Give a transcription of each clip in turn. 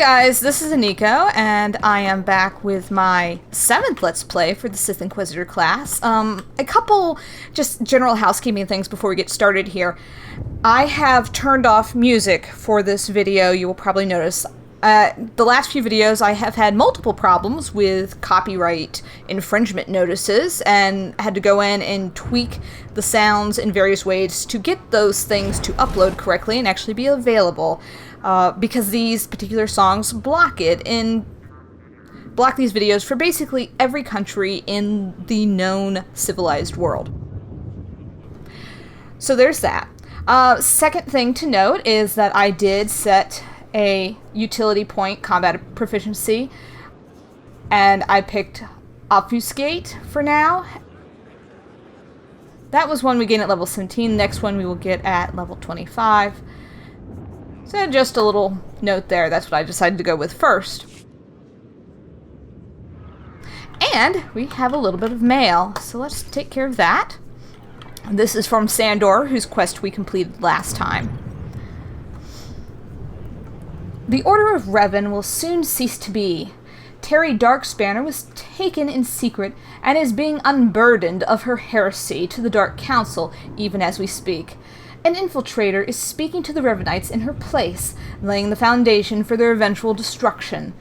guys, this is Aniko, and I am back with my 7th Let's Play for the Sith Inquisitor class. A couple just general housekeeping things before we get started here. I have turned off music for this video, you will probably notice. The last few videos I have had multiple problems with copyright infringement notices and had to go in and tweak the sounds in various ways to get those things to upload correctly and actually be available. Because these particular songs block these videos for basically every country in the known civilized world. So there's that. Second thing to note is that I did set a utility point combat proficiency, and I picked Obfuscate for now. That was one we gain at level 17. Next one we will get at level 25. So just a little note there, that's what I decided to go with first. And we have a little bit of mail, so let's take care of that. This is from Sandor, whose quest we completed last time. The Order of Revan will soon cease to be. Terry Darkspanner was taken in secret and is being unburdened of her heresy to the Dark Council even as we speak. An infiltrator is speaking to the Revanites in her place, laying the foundation for their eventual destruction.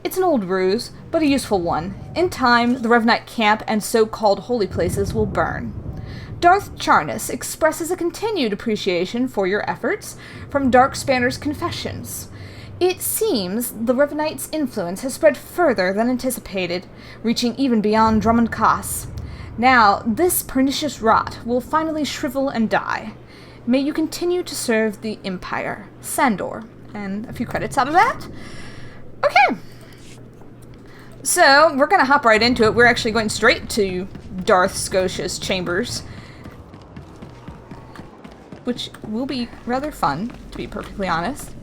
It's an old ruse, but a useful one. In time, the Revanite camp and so-called holy places will burn. Darth Charnas expresses a continued appreciation for your efforts from Darkspanner's confessions. It seems the Revanite's influence has spread further than anticipated, reaching even beyond Dromund Kaas. Now, this pernicious rot will finally shrivel and die. May you continue to serve the Empire. Sandor. And a few credits out of that. Okay. So, we're going to hop right into it. We're actually going straight to Darth Scotia's chambers, which will be rather fun, to be perfectly honest.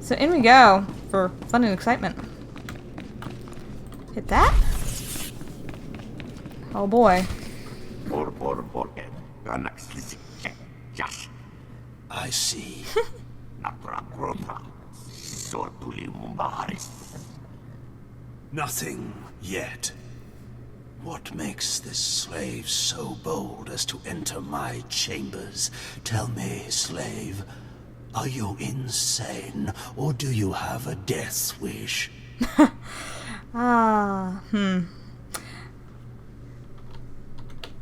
So in we go for fun and excitement. Hit that. Oh boy. I see. Nothing yet. What makes this slave so bold as to enter my chambers? Tell me, slave. Are you insane, or do you have a death wish? My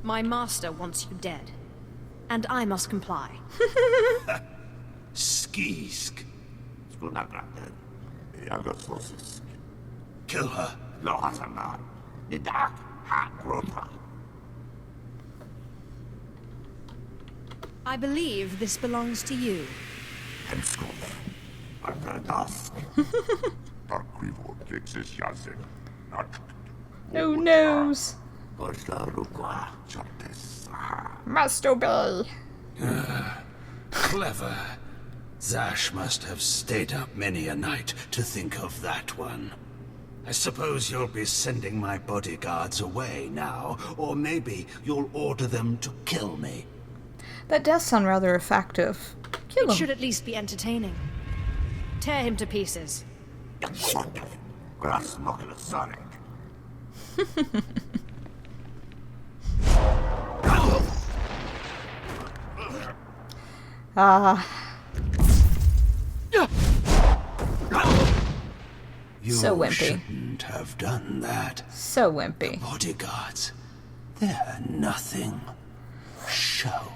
master wants you dead, and I must comply. Skisk. Kill her. I believe this belongs to you. No nose. Must obey. Clever. Zash must have stayed up many a night to think of that one. I suppose you'll be sending my bodyguards away now, or maybe you'll order them to kill me. That does sound rather effective. Kill It him. should at least be entertaining. Tear him to pieces. You So wimpy. shouldn't have done that. So wimpy. Bodyguards, they're nothing. Show.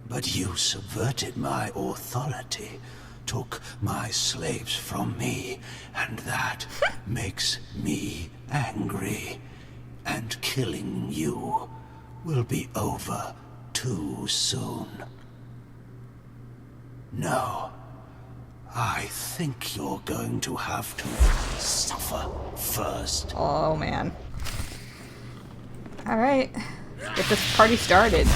But you subverted my authority, took my slaves from me, and that makes me angry. And killing you will be over too soon. No. I think you're going to have to suffer first. Oh man. Alright. Get this party started.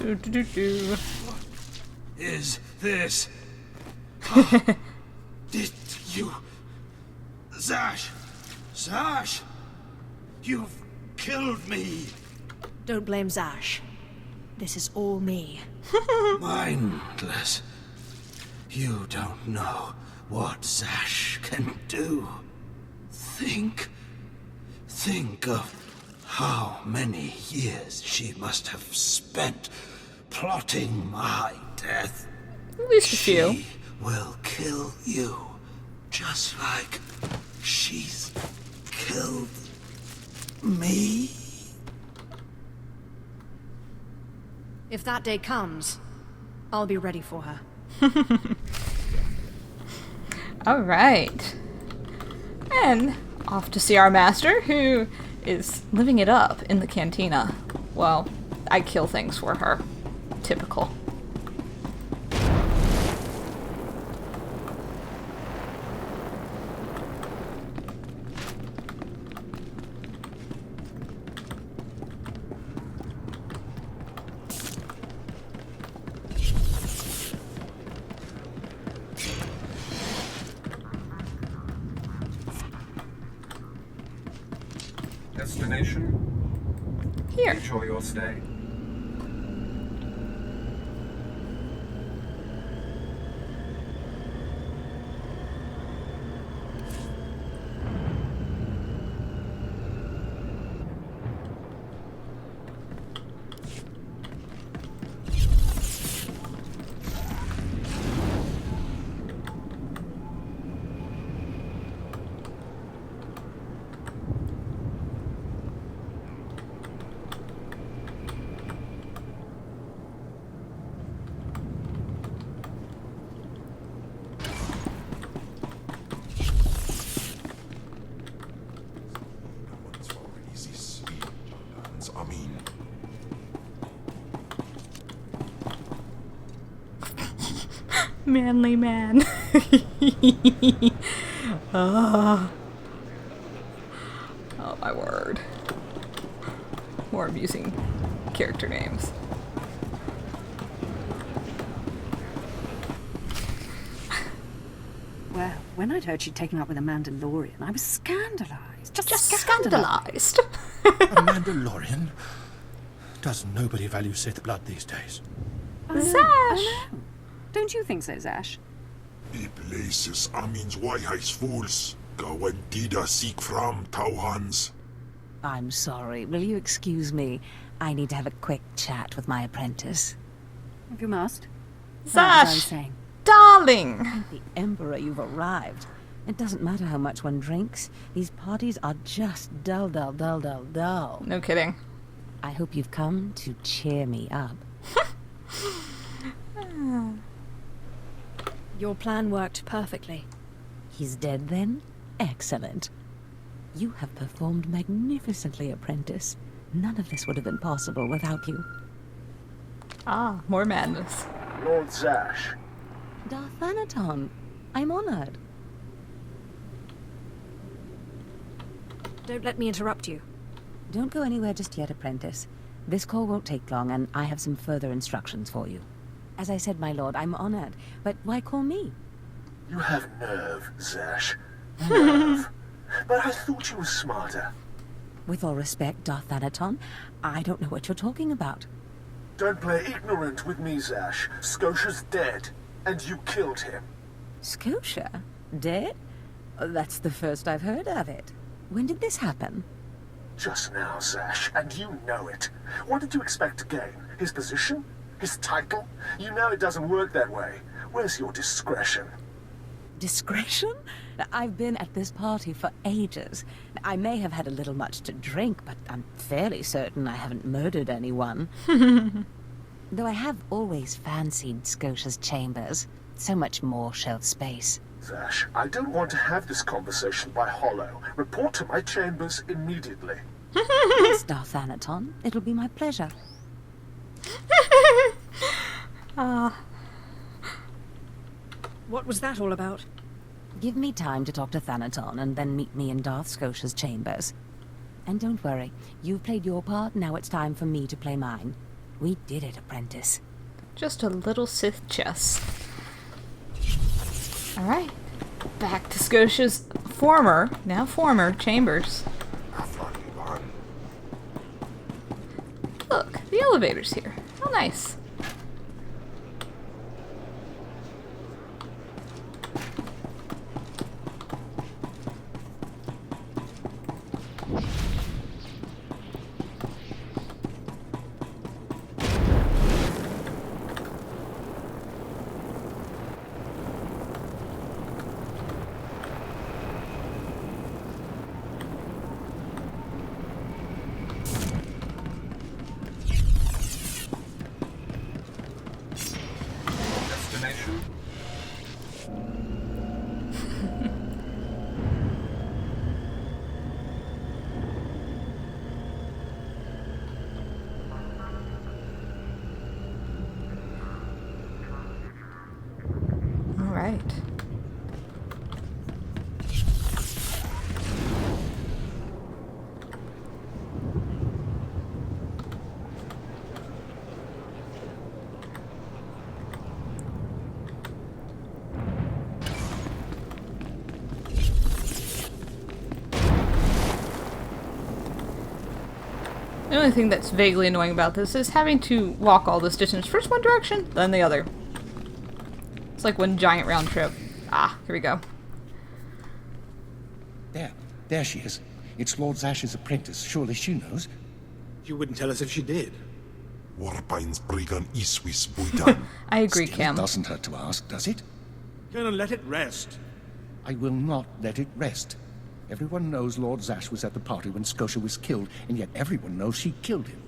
Do, do, do, do. Is this? Did you... Zash! Zash! You've killed me! Don't blame Zash. This is all me. Mindless. You don't know what Zash can do. Think of how many years she must have spent plotting my death. At least a few. She will kill you, just like she's killed me. If that day comes, I'll be ready for her. All right. And off to see our master, who is living it up in the cantina. Well, I kill things for her. Typical. Destination? Here. Enjoy your stay. Manly man. Oh my word. More amusing character names. Well, when I'd heard she'd taken up with a Mandalorian, I was scandalized. Just Scandalized. A Mandalorian? Does nobody value Sith blood these days? Zash! Oh, no. Don't you think so, Zash? Die places Amin's Whitehouse fools. Gawantida seek from Tauhans. I'm sorry. Will you excuse me? I need to have a quick chat with my apprentice. If you must. Well, as I was Zash! saying. Darling! The Emperor, you've arrived. It doesn't matter how much one drinks. These parties are just dull, dull, dull, dull, dull. No kidding. I hope you've come to cheer me up. Your plan worked perfectly. He's dead then? Excellent. You have performed magnificently, apprentice. None of this would have been possible without you. Ah, more madness. Lord Zash. Darth Anaton, I'm honored. Don't let me interrupt you. Don't go anywhere just yet, apprentice. This call won't take long, and I have some further instructions for you. As I said, my lord, I'm honored, but why call me? You have nerve, Zash. Nerve. But I thought you were smarter. With all respect, Darth Anaton, I don't know what you're talking about. Don't play ignorant with me, Zash. Scotia's dead, and you killed him. Scotia? Dead? That's the first I've heard of it. When did this happen? Just now, Zash, and you know it. What did you expect to gain? His position? His title? You know it doesn't work that way. Where's your discretion? Discretion? I've been at this party for ages. I may have had a little much to drink, but I'm fairly certain I haven't murdered anyone. Though I have always fancied Scotia's chambers. So much more shelf space. Zash, I don't want to have this conversation by hollow. Report to my chambers immediately. Yes, Darth Anaton. It'll be my pleasure. What was that all about? Give me time to talk to Thanaton, and then meet me in Darth Scotia's chambers. And don't worry, you've played your part, now it's time for me to play mine. We did it, apprentice. Just a little Sith chess. Alright. Back to Scotia's now former chambers. Look, the elevator's here. How nice. Alright. The only thing that's vaguely annoying about this is having to walk all this distance. First one direction, then the other. It's like one giant round trip. Ah, here we go. There she is. It's Lord Zash's apprentice. Surely she knows. You wouldn't tell us if she did. Warpine's Brigan Iswis Buidan. I agree, Still, Cam. it doesn't hurt to ask, does it? Colonel, let it rest. I will not let it rest. Everyone knows Lord Zash was at the party when Scotia was killed, and yet everyone knows she killed him.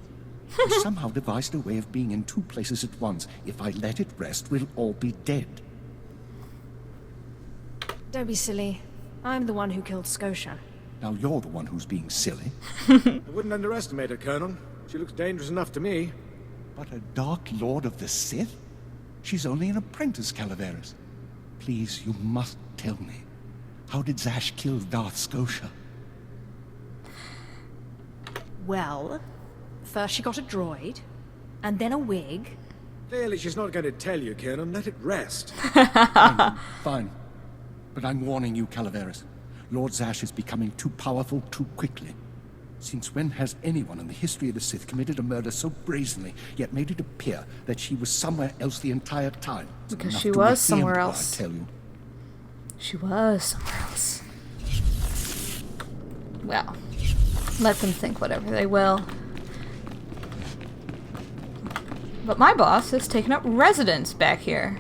He somehow devised a way of being in two places at once. If I let it rest, we'll all be dead. Don't be silly. I'm the one who killed Scotia. Now you're the one who's being silly. I wouldn't underestimate her, Colonel. She looks dangerous enough to me. But a Dark Lord of the Sith? She's only an apprentice, Calaveras. Please, you must tell me. How did Zash kill Darth Scotia? Well, first she got a droid, and then a wig. Clearly she's not going to tell you, Colonel. Let it rest. Fine. But I'm warning you, Calaveras. Lord Zash is becoming too powerful too quickly. Since when has anyone in the history of the Sith committed a murder so brazenly, yet made it appear that she was somewhere else the entire time? Because Enough she to was make me somewhere and else. I tell you. She was somewhere else. Well, let them think whatever they will. But my boss has taken up residence back here.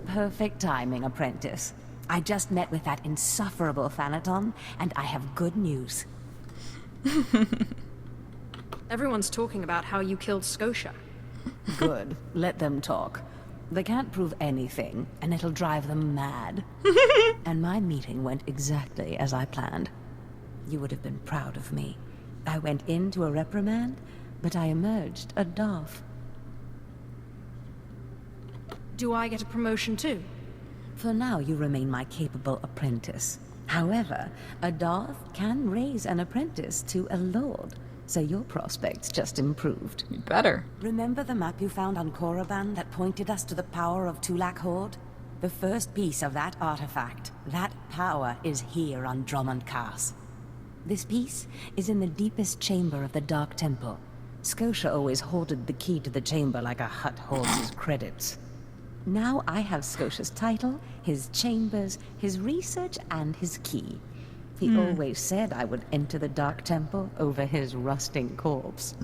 Perfect timing, apprentice. I just met with that insufferable Thanaton, and I have good news. Everyone's talking about how you killed Scotia. Good. Let them talk. They can't prove anything, and it'll drive them mad. And my meeting went exactly as I planned. You would have been proud of me. I went into a reprimand, but I emerged a Darth. Do I get a promotion too? For now, you remain my capable apprentice. However, a Darth can raise an apprentice to a lord, so your prospects just improved. You better. Remember the map you found on Korriban that pointed us to the power of Tulak Horde? The first piece of that artifact, that power, is here on Dromund Kaas. This piece is in the deepest chamber of the Dark Temple. Scotia always hoarded the key to the chamber like a Hutt hoards his credits. Now I have Scotia's title, his chambers, his research, and his key. He always said I would enter the Dark Temple over his rusting corpse.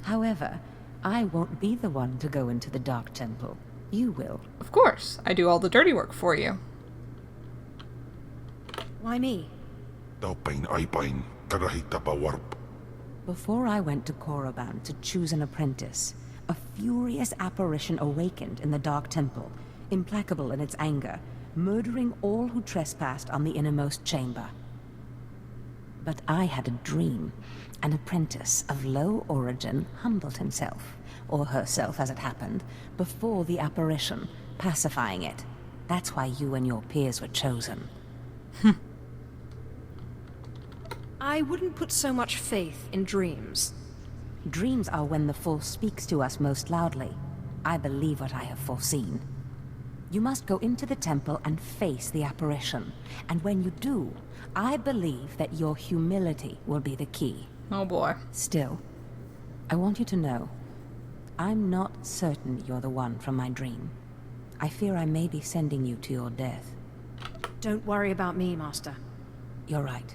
However, I won't be the one to go into the Dark Temple. You will. Of course. I do all the dirty work for you. Why me? Daupain aipain, karahita pa warp. Before I went to Korriban to choose an apprentice, a furious apparition awakened in the Dark Temple, implacable in its anger, murdering all who trespassed on the innermost chamber. But I had a dream. An apprentice of low origin humbled himself, or herself as it happened, before the apparition, pacifying it. That's why you and your peers were chosen. I wouldn't put so much faith in dreams. Dreams are when the Force speaks to us most loudly. I believe what I have foreseen. You must go into the temple and face the apparition. And when you do, I believe that your humility will be the key. Oh boy. Still, I want you to know, I'm not certain you're the one from my dream. I fear I may be sending you to your death. Don't worry about me, Master. You're right.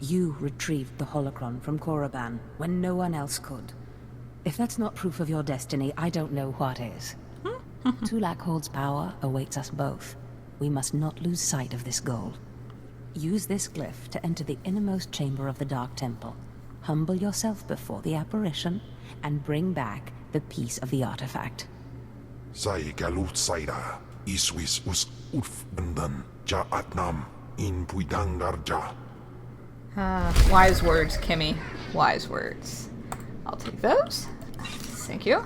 You retrieved the holocron from Korriban when no one else could. If that's not proof of your destiny, I don't know what is. Tulak power awaits us both. We must not lose sight of this goal. Use this glyph to enter the innermost chamber of the Dark Temple. Humble yourself before the apparition, and bring back the piece of the artifact. Sai galut saira, iswis us urf bendan, ja atnam, in puidangarja. Wise words, Kimmy. Wise words. I'll take those. Thank you.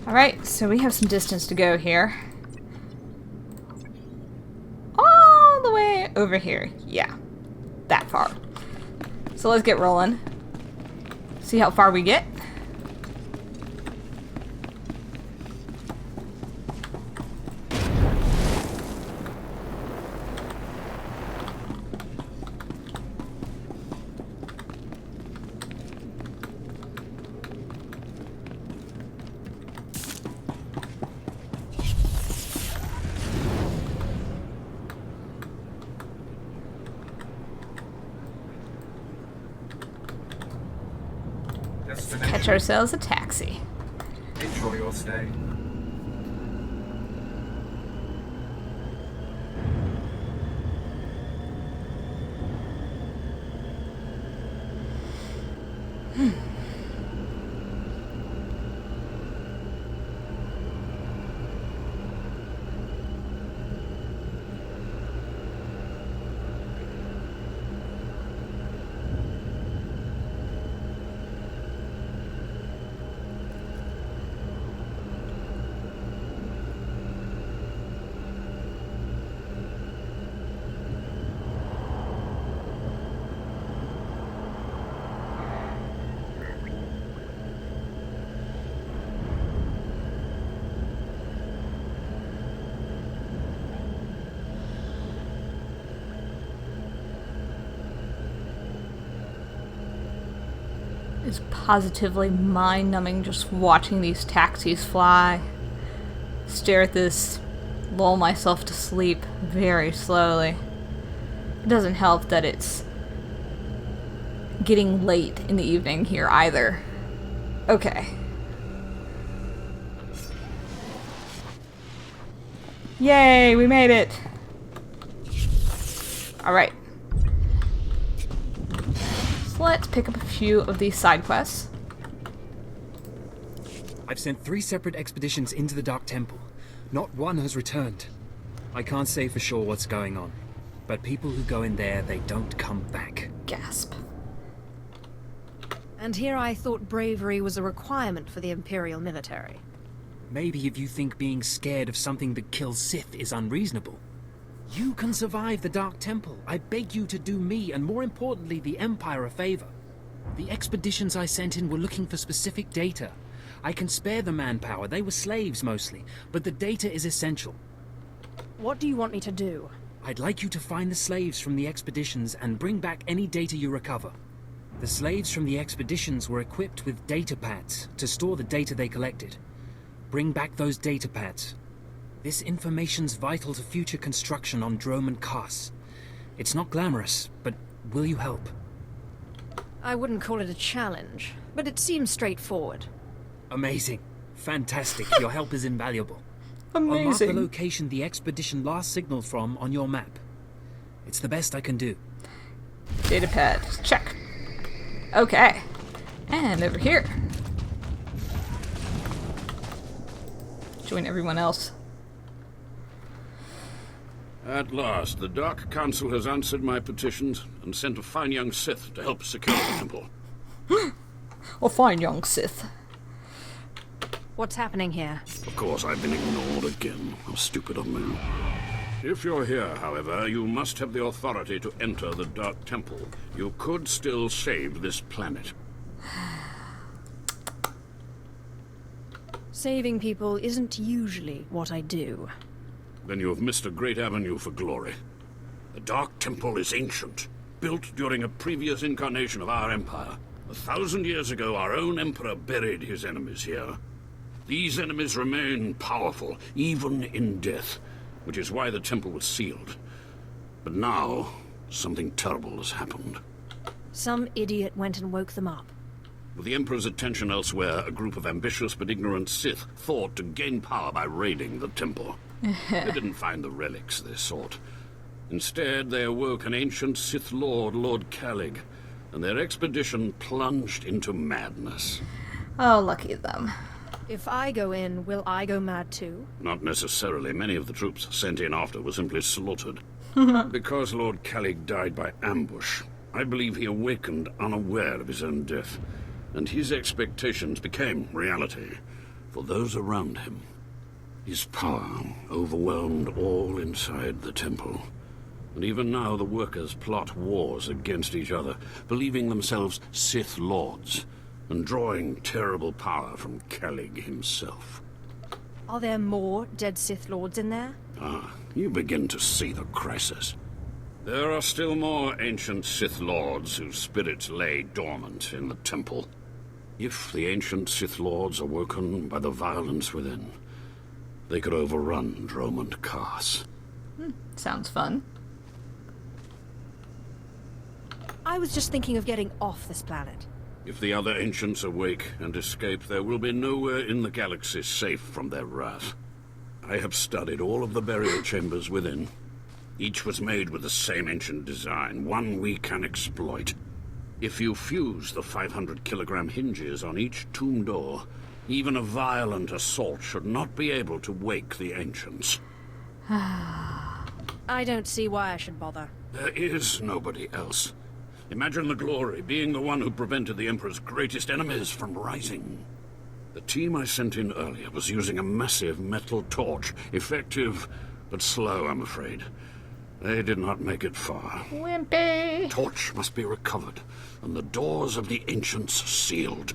Alright, so we have some distance to go here. All the way over here. Yeah, that far. So let's get rolling. See how far we get. Catch ourselves a taxi. Enjoy your stay. It's positively mind-numbing just watching these taxis fly. Stare at this, lull myself to sleep very slowly. It doesn't help that it's getting late in the evening here either. Okay. Yay, we made it! Alright. So let's pick up a few of these side quests. I've sent 3 separate expeditions into the Dark Temple. Not one has returned. I can't say for sure what's going on, but people who go in there, they don't come back. Gasp. And here I thought bravery was a requirement for the Imperial military. Maybe if you think being scared of something that kills Sith is unreasonable. You can survive the Dark Temple. I beg you to do me, and more importantly, the Empire a favor. The expeditions I sent in were looking for specific data. I can spare the manpower, they were slaves mostly, but the data is essential. What do you want me to do? I'd like you to find the slaves from the expeditions and bring back any data you recover. The slaves from the expeditions were equipped with data pads to store the data they collected. Bring back those data pads. This information's vital to future construction on Dromund Kaas. It's not glamorous, but will you help? I wouldn't call it a challenge, but it seems straightforward. Amazing. Fantastic. Your help is invaluable. Amazing. I'll mark the location the expedition last signaled from on your map. It's the best I can do. Data pad. Check. Okay. And over here. Join everyone else. At last, the Dark Council has answered my petitions and sent a fine young Sith to help secure the temple. A fine young Sith. What's happening here? Of course, I've been ignored again. How stupid of me. If you're here, however, you must have the authority to enter the Dark Temple. You could still save this planet. Saving people isn't usually what I do. Then you have missed a great avenue for glory. The Dark Temple is ancient, built during a previous incarnation of our empire. 1,000 years ago, our own emperor buried his enemies here. These enemies remain powerful, even in death, which is why the temple was sealed. But now, something terrible has happened. Some idiot went and woke them up. With the Emperor's attention elsewhere, a group of ambitious but ignorant Sith thought to gain power by raiding the temple. They didn't find the relics they sought. Instead, they awoke an ancient Sith Lord, Lord Kalig, and their expedition plunged into madness. Oh, lucky them. If I go in, will I go mad too? Not necessarily. Many of the troops sent in after were simply slaughtered. Because Lord Kalig died by ambush, I believe he awakened unaware of his own death, and his expectations became reality for those around him. His power overwhelmed all inside the temple. And even now the workers plot wars against each other, believing themselves Sith Lords, and drawing terrible power from Kalig himself. Are there more dead Sith Lords in there? Ah, you begin to see the crisis. There are still more ancient Sith Lords whose spirits lay dormant in the temple. If the ancient Sith Lords are woken by the violence within, they could overrun Dromund Kaas. Sounds fun. I was just thinking of getting off this planet. If the other ancients awake and escape, there will be nowhere in the galaxy safe from their wrath. I have studied all of the burial chambers within. Each was made with the same ancient design, one we can exploit. If you fuse the 500-kilogram hinges on each tomb door, even a violent assault should not be able to wake the ancients. I don't see why I should bother. There is nobody else. Imagine the glory, being the one who prevented the Emperor's greatest enemies from rising. The team I sent in earlier was using a massive metal torch, effective but slow, I'm afraid. They did not make it far. Wimpy! Torch must be recovered, and the doors of the ancients sealed.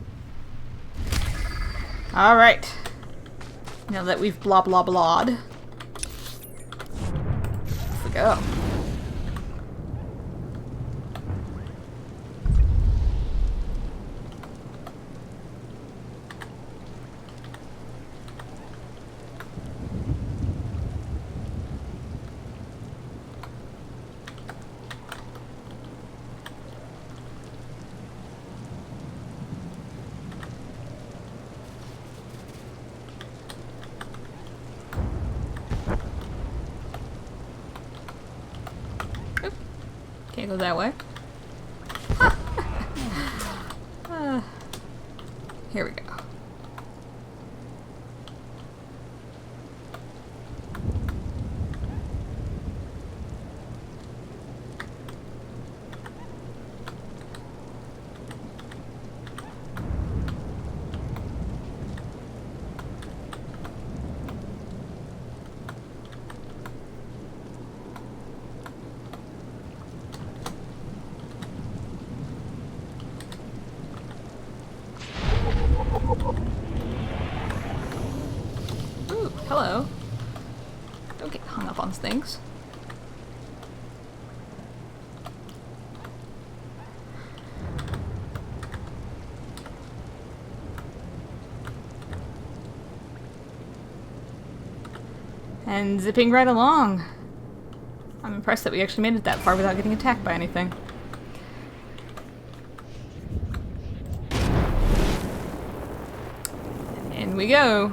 Alright. Now that we've blah blah blah'd, off we go. Can't go that way. Here we go. Hello. Don't get hung up on things. And zipping right along. I'm impressed that we actually made it that far without getting attacked by anything. In we go.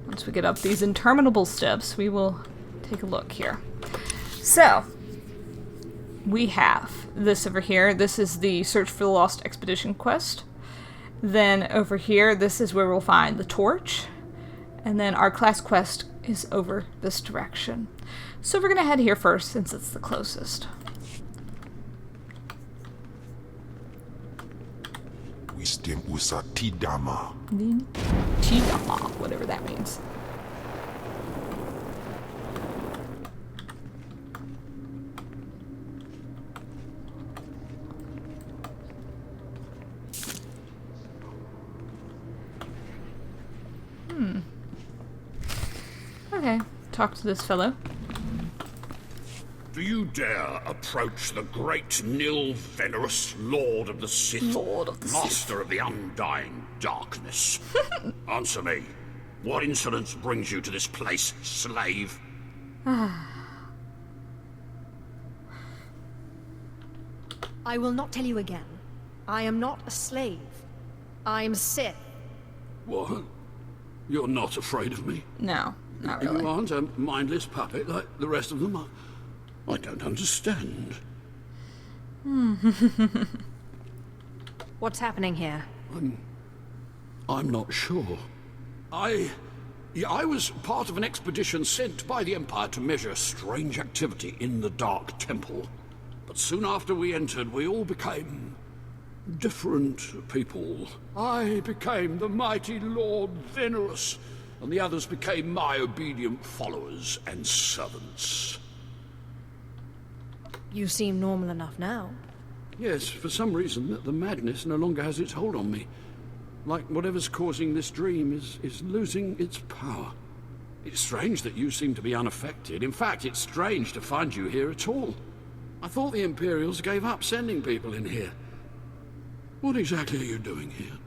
Once we get up these interminable steps, we will take a look here. So, we have this over here. This is the Search for the Lost Expedition quest. Then over here, this is where we'll find the torch. And then our class quest is over this direction. So we're going to head here first, since it's the closest. With Sith usa tidama. Tidama, whatever that means. Okay, talk to this fellow. Do you dare approach the great Nil Venerus, Lord of the Sith, Master of the Undying Darkness? Answer me. What insolence brings you to this place, slave? I will not tell you again. I am not a slave. I am Sith. What? You're not afraid of me? No, not really. You aren't a mindless puppet like the rest of them? I don't understand. What's happening here? I'm not sure. I was part of an expedition sent by the Empire to measure strange activity in the Dark Temple. But soon after we entered, we all became different people. I became the mighty Lord Venerus, and the others became my obedient followers and servants. You seem normal enough now. Yes, for some reason, the madness no longer has its hold on me. Like whatever's causing this dream is losing its power. It's strange that you seem to be unaffected. In fact, it's strange to find you here at all. I thought the Imperials gave up sending people in here. What exactly are you doing here?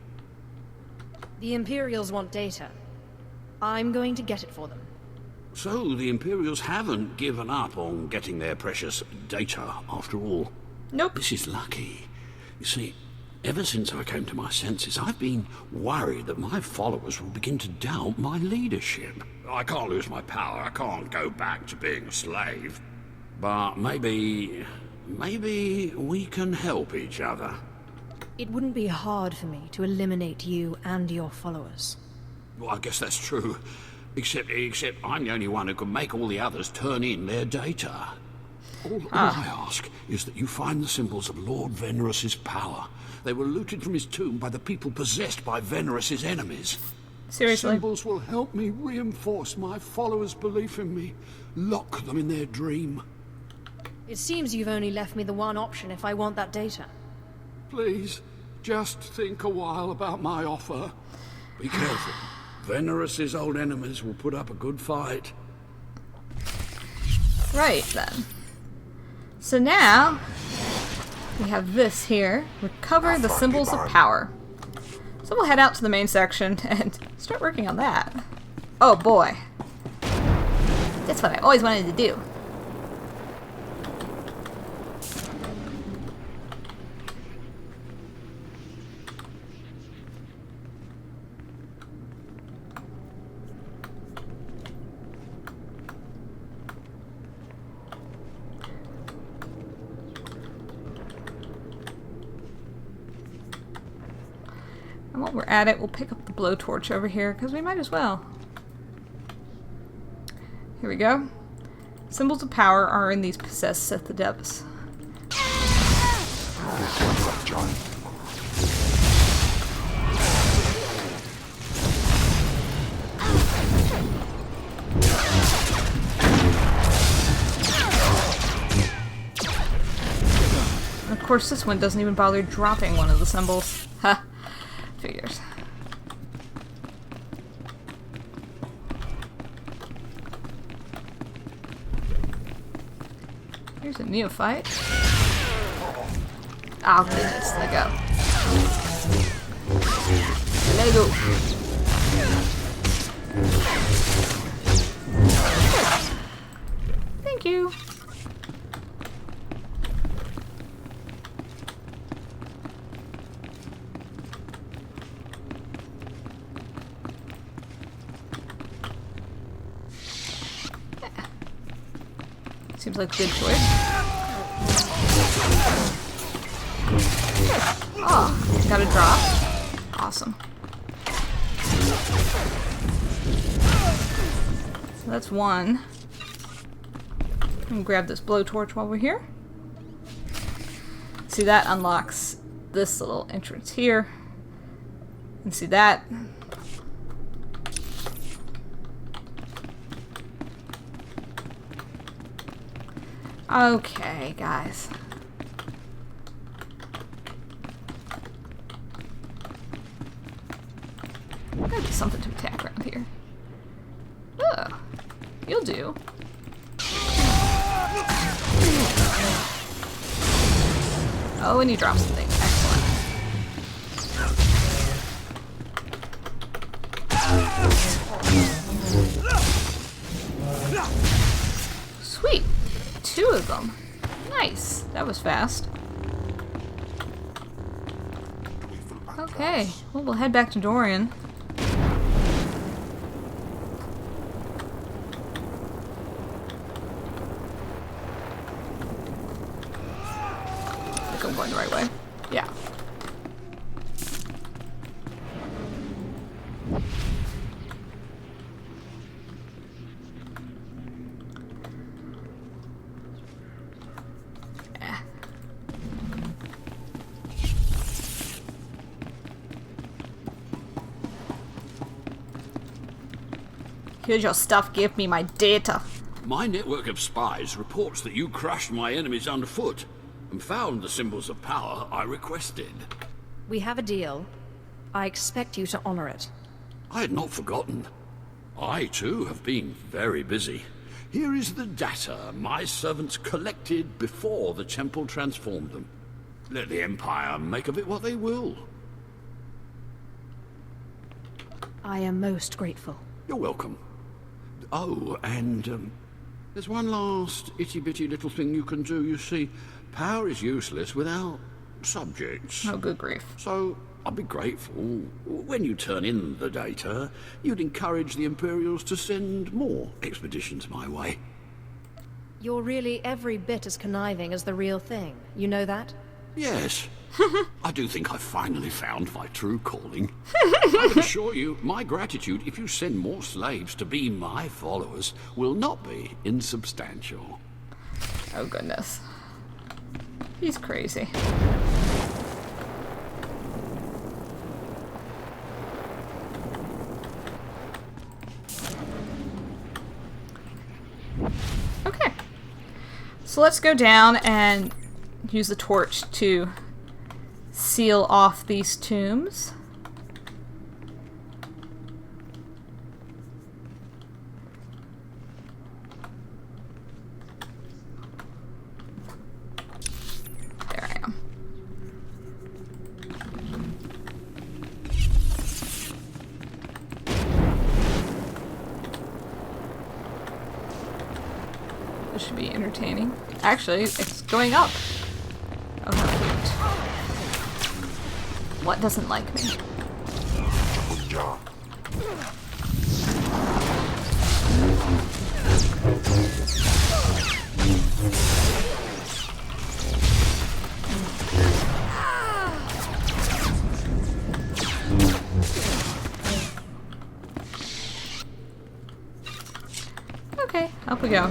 The Imperials want data. I'm going to get it for them. So, the Imperials haven't given up on getting their precious data, after all. Nope. This is lucky. You see, ever since I came to my senses, I've been worried that my followers will begin to doubt my leadership. I can't lose my power. I can't go back to being a slave. But maybe we can help each other. It wouldn't be hard for me to eliminate you and your followers. Well, I guess that's true. Except I'm the only one who can make all the others turn in their data. All I ask is that you find the symbols of Lord Venerus's power. They were looted from his tomb by the people possessed by Venerus's enemies. Seriously? Symbols will help me reinforce my followers' belief in me. Lock them in their dream. It seems you've only left me the one option if I want that data. Please, just think a while about my offer. Be careful. Venerus's old enemies will put up a good fight. Right, then. So now, we have this here. Recover the symbols of power. So we'll head out to the main section and start working on that. Oh boy. That's what I always wanted to do. And while we're at it, we'll pick up the blowtorch over here, because we might as well. Here we go. Symbols of power are in these possessed Sith depths. And of course, this one doesn't even bother dropping one of the symbols. Ha! Figures. Here's a neophyte. Oh goodness, let go. Let go. Thank you. Seems like a good choice. Oh, got a drop. Awesome. So that's one. I'm gonna grab this blowtorch while we're here. See, that unlocks this little entrance here. And see that. Okay, guys. Gotta be something to attack around here. Oh, you'll do. Oh, and you drop something. Excellent. Sweet. 2 of them. Nice. That was fast. Okay. Well, we'll head back to Dorian. I think I'm going the right way. Yeah. Here's your stuff, give me my data. My network of spies reports that you crushed my enemies underfoot and found the symbols of power I requested. We have a deal. I expect you to honor it. I had not forgotten. I, too, have been very busy. Here is the data my servants collected before the temple transformed them. Let the Empire make of it what they will. I am most grateful. You're welcome. Oh, and there's one last itty-bitty little thing you can do. You see, power is useless without subjects. Oh, good grief. So, I'd be grateful when you turn in the data, you'd encourage the Imperials to send more expeditions my way. You're really every bit as conniving as the real thing. You know that? Yes. I do think I've finally found my true calling. I can assure you, my gratitude, if you send more slaves to be my followers, will not be insubstantial. Oh, goodness. He's crazy. Okay. So let's go down and use the torch to seal off these tombs. There I am. This should be entertaining. Actually, it's going up. Oh, how cute. What doesn't like me? Okay, up we go.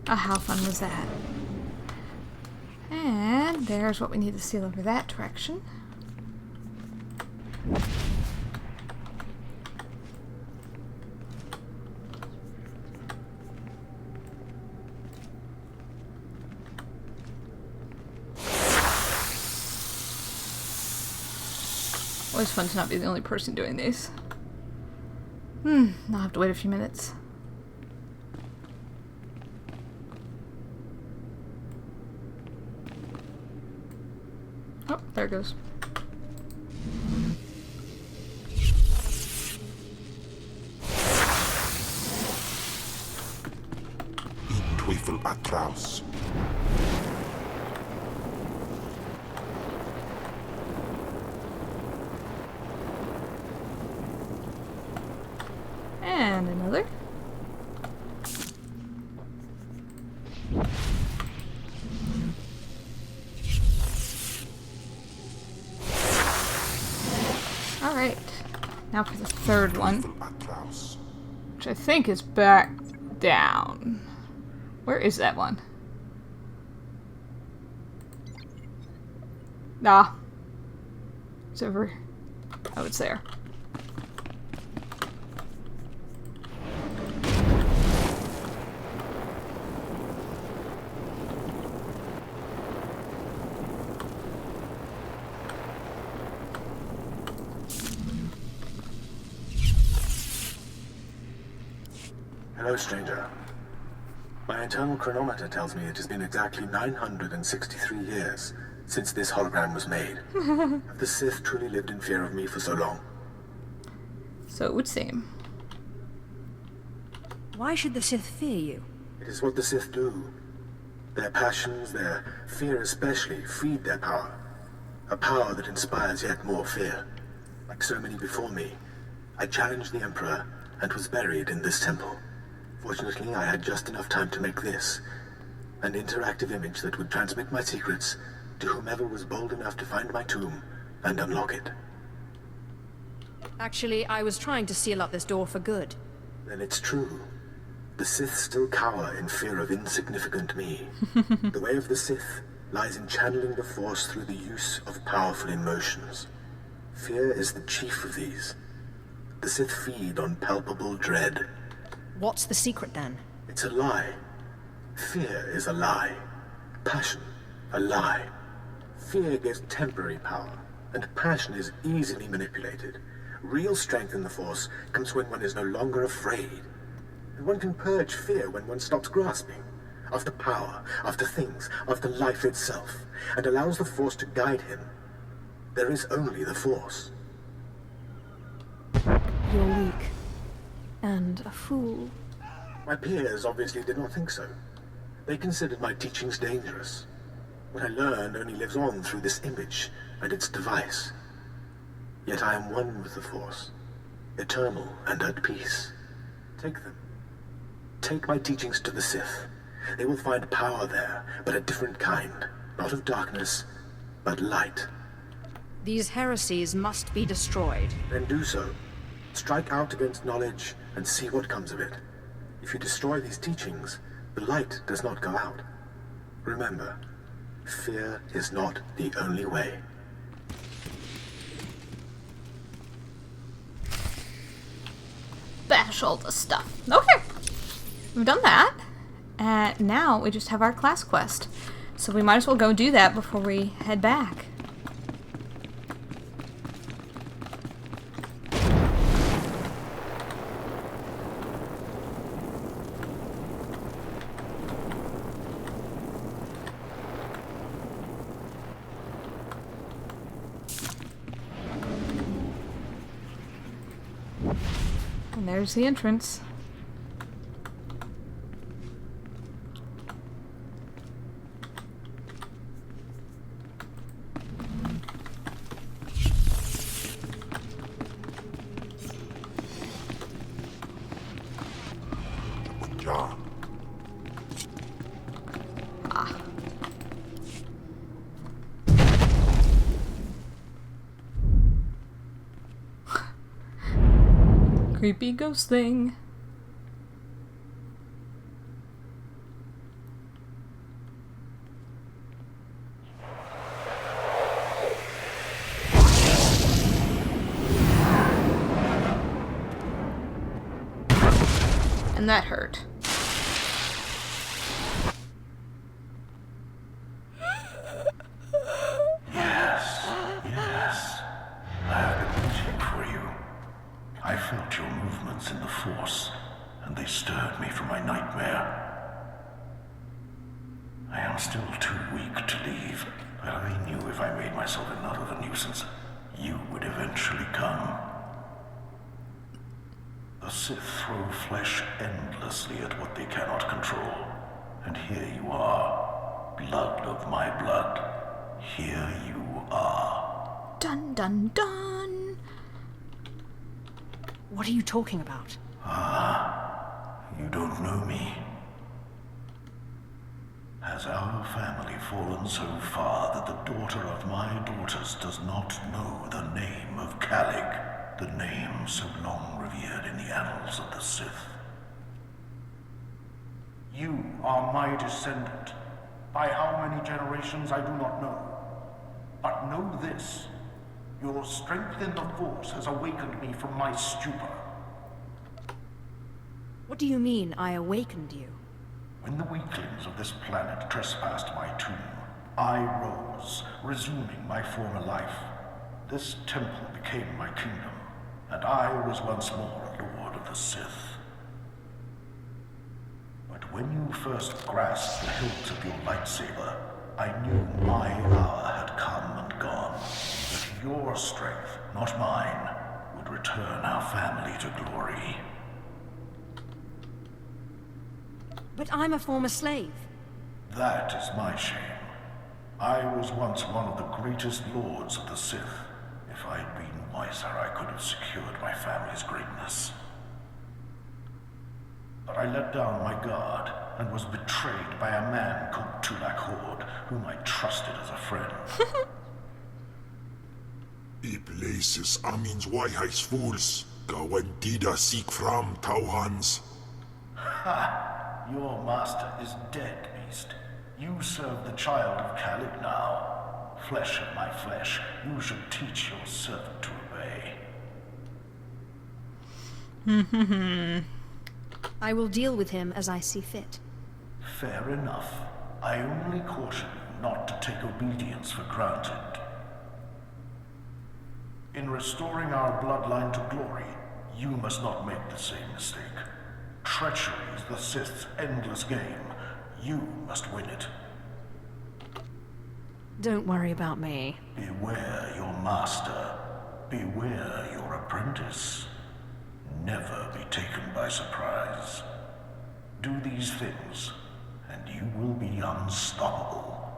Oh, how fun was that? And there's what we need to seal over that direction. Always fun to not be the only person doing these. I'll have to wait a few minutes. Oh, there it goes. In Teufel atraus. And another. Alright, now for the third one. Which I think is back down. Where is that one? Ah. It's over. Oh, it's there. Hello, stranger. My internal chronometer tells me it has been exactly 963 years since this hologram was made. Have the Sith truly lived in fear of me for so long? So it would seem. Why should the Sith fear you? It is what the Sith do. Their passions, their fear especially, feed their power. A power that inspires yet more fear. Like so many before me, I challenged the Emperor and was buried in this temple. Fortunately, I had just enough time to make this, an interactive image that would transmit my secrets to whomever was bold enough to find my tomb and unlock it. Actually, I was trying to seal up this door for good. Then it's true. The Sith still cower in fear of insignificant me. The way of the Sith lies in channeling the Force through the use of powerful emotions. Fear is the chief of these. The Sith feed on palpable dread. What's the secret then? It's a lie. Fear is a lie. Passion, a lie. Fear gives temporary power, and passion is easily manipulated. Real strength in the Force comes when one is no longer afraid. And one can purge fear when one stops grasping after power, after things, after life itself, and allows the Force to guide him. There is only the Force. You're weak. And a fool. My peers obviously did not think so. They considered my teachings dangerous. What I learned only lives on through this image and its device. Yet I am one with the Force, eternal and at peace. Take them. Take my teachings to the Sith. They will find power there, but a different kind. Not of darkness, but light. These heresies must be destroyed. Then do so. Strike out against knowledge and see what comes of it. If you destroy these teachings, the light does not go out. Remember, fear is not the only way. Bash all the stuff. Okay. We've done that. Now we just have our class quest. So we might as well go do that before we head back. And there's the entrance. Ja. Ah. Creepy ghost thing. And that hurt. Yes. I have been waiting for you. I felt your movements in the Force, and they stirred me from my nightmare. I am still too weak to leave, but I knew if I made myself enough of a nuisance, you would eventually come. The Sith throw flesh endlessly at what they cannot control. And here you are, blood of my blood. Here you are. Dun dun dun. What are you talking about? You don't know me. Has our family fallen so far that the daughter of my daughters does not know the name of Kalig? the name so long revered in the annals of the Sith. You are my descendant. By how many generations I do not know. But know this, your strength in the Force has awakened me from my stupor. What do you mean, I awakened you? When the weaklings of this planet trespassed my tomb, I rose, resuming my former life. This temple became my kingdom, and I was once more a Lord of the Sith. But when you first grasped the hilt of your lightsaber, I knew my hour had come and gone. That your strength, not mine, would return our family to glory. But I'm a former slave. That is my shame. I was once one of the greatest lords of the Sith. If I had been wiser, I could have secured my family's greatness. But I let down my guard and was betrayed by a man called Tulak Hord, whom I trusted as a friend. Places amins wajhais fools. Gawantida seek from Tauhans. Ha! Your master is dead, beast. You serve the child of Kalig now. Flesh of my flesh, you should teach your servant to obey. I will deal with him as I see fit. Fair enough. I only caution you not to take obedience for granted. In restoring our bloodline to glory, you must not make the same mistake. Treachery is the Sith's endless game. You must win it. Don't worry about me. Beware your master. Beware your apprentice. Never be taken by surprise. Do these things, and you will be unstoppable.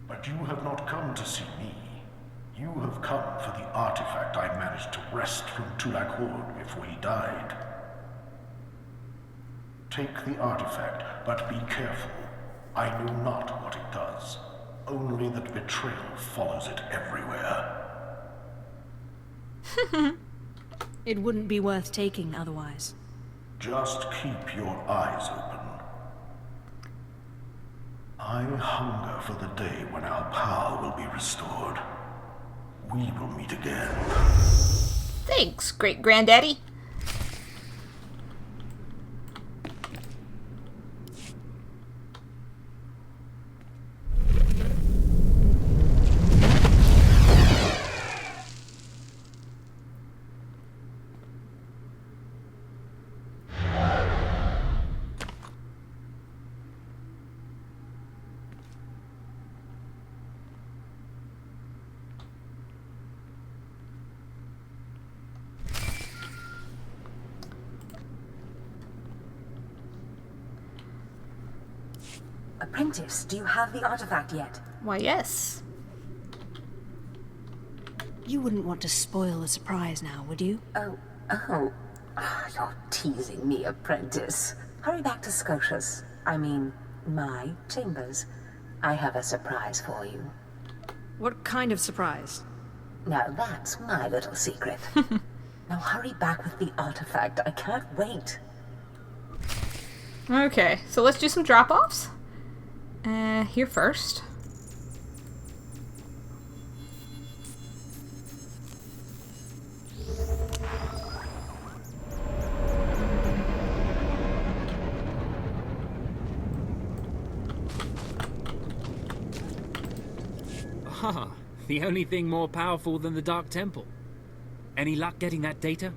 But you have not come to see me. You have come for the artifact I managed to wrest from Tulak Hord before he died. Take the artifact, but be careful. I know not what it does. Only that betrayal follows it everywhere. It wouldn't be worth taking otherwise. Just keep your eyes open. I hunger for the day when our power will be restored. We will meet again. Thanks, great-granddaddy. Apprentice, do you have the artifact yet? Why, yes. You wouldn't want to spoil the surprise now, would you? Oh. You're teasing me, apprentice. Hurry back to Scotia's. I mean, my chambers. I have a surprise for you. What kind of surprise? Now that's my little secret. Now hurry back with the artifact. I can't wait. Okay, so let's do some drop-offs. Here first. Ah, the only thing more powerful than the Dark Temple. Any luck getting that data?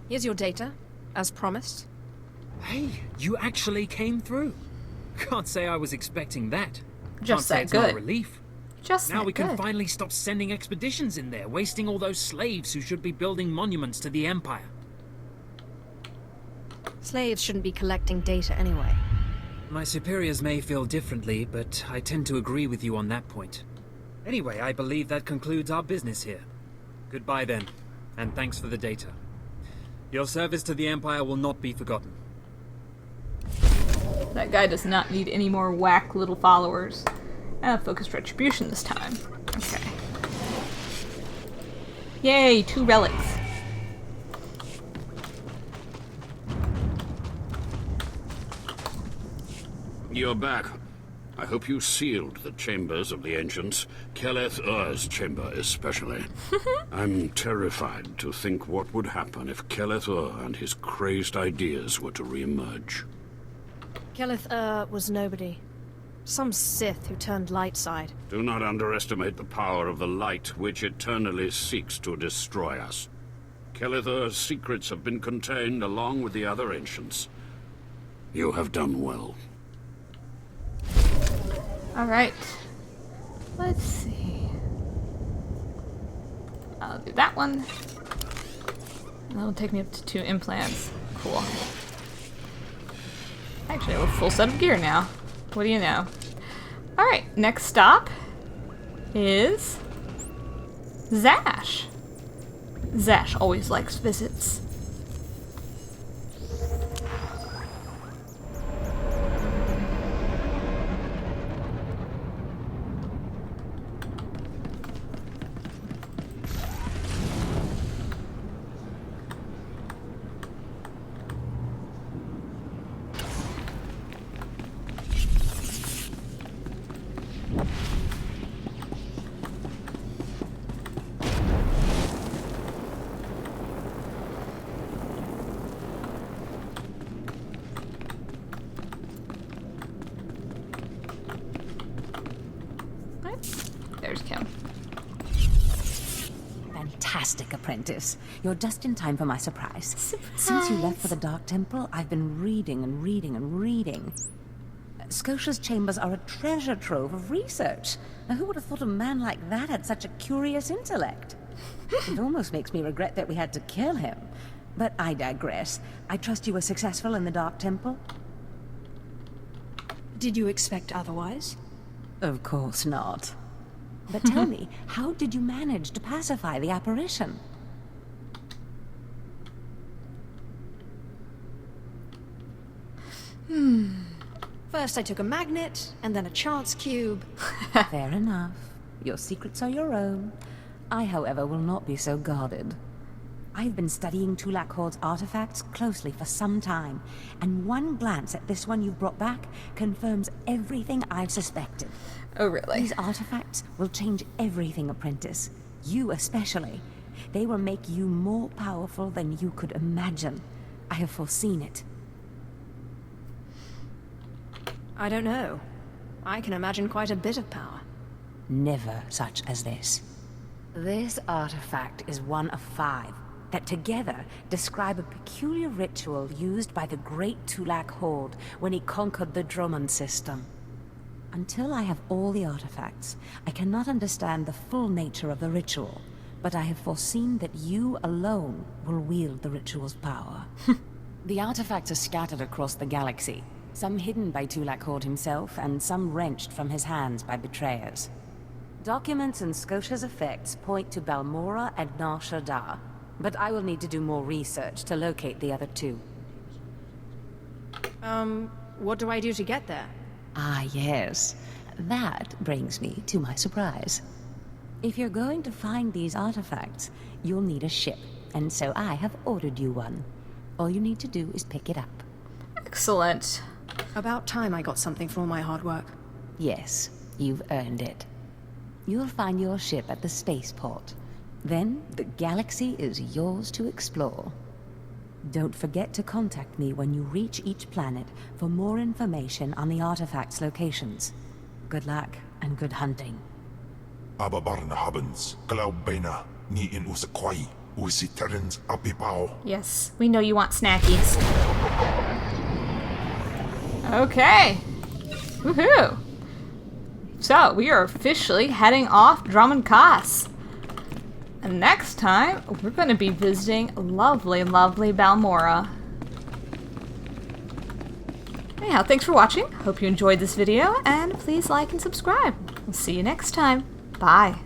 Here's your data, as promised. Hey, you actually came through. Can't say I was expecting that. Just Can't say that it's good. not a relief. Just now that we can good. finally stop sending expeditions in there, wasting all those slaves who should be building monuments to the Empire. Slaves shouldn't be collecting data anyway. My superiors may feel differently, but I tend to agree with you on that point. Anyway, I believe that concludes our business here. Goodbye then, and thanks for the data. Your service to the Empire will not be forgotten. That guy does not need any more whack little followers. Focused retribution this time. Okay. Yay, 2 relics. You're back. I hope you sealed the chambers of the ancients, SWTOR's chamber especially. I'm terrified to think what would happen if SWTOR and his crazed ideas were to re-emerge. SWTOR was nobody. Some Sith who turned light side. Do not underestimate the power of the light which eternally seeks to destroy us. SWTOR's secrets have been contained along with the other ancients. You have done well. Alright. Let's see. I'll do that one. That'll take me up to 2 implants. Cool. Actually, I have a full set of gear now. What do you know? Alright, next stop is Zash. Zash always likes visits. There's Kim. Fantastic, apprentice. You're just in time for my surprise. Since you left for the Dark Temple, I've been reading and reading and reading. Scotia's chambers are a treasure trove of research. Now, who would have thought a man like that had such a curious intellect? It almost makes me regret that we had to kill him. But I digress. I trust you were successful in the Dark Temple? Did you expect otherwise? Of course not. But tell me, how did you manage to pacify the apparition? First I took a magnet, and then a chance cube. Fair enough. Your secrets are your own. I, however, will not be so guarded. I've been studying Tulak Horde's artifacts closely for some time, and one glance at this one you've brought back confirms everything I've suspected. Oh, really? These artifacts will change everything, apprentice. You especially. They will make you more powerful than you could imagine. I have foreseen it. I don't know. I can imagine quite a bit of power. Never such as this. This artifact is one of 5 that together describe a peculiar ritual used by the great Tulak Horde when he conquered the Dromund system. Until I have all the artifacts, I cannot understand the full nature of the ritual, but I have foreseen that you alone will wield the ritual's power. The artifacts are scattered across the galaxy, some hidden by Tulak Horde himself, and some wrenched from his hands by betrayers. Documents and Scotia's effects point to Balmora and Nar Shaddaa, but I will need to do more research to locate the other 2. What do I do to get there? Ah, yes. That brings me to my surprise. If you're going to find these artifacts, you'll need a ship, and so I have ordered you one. All you need to do is pick it up. Excellent. About time I got something for all my hard work. Yes, you've earned it. You'll find your ship at the spaceport. Then, the galaxy is yours to explore. Don't forget to contact me when you reach each planet for more information on the artifacts' locations. Good luck, and good hunting. Ababarna habens, Glaubena, ni in usakwai, usiterens apipao. Yes, we know you want snackies. Okay. Woohoo! So, we are officially heading off Dromund Kaas. And next time, we're going to be visiting lovely, lovely Balmora. Anyhow, thanks for watching. Hope you enjoyed this video, and please like and subscribe. We'll see you next time. Bye.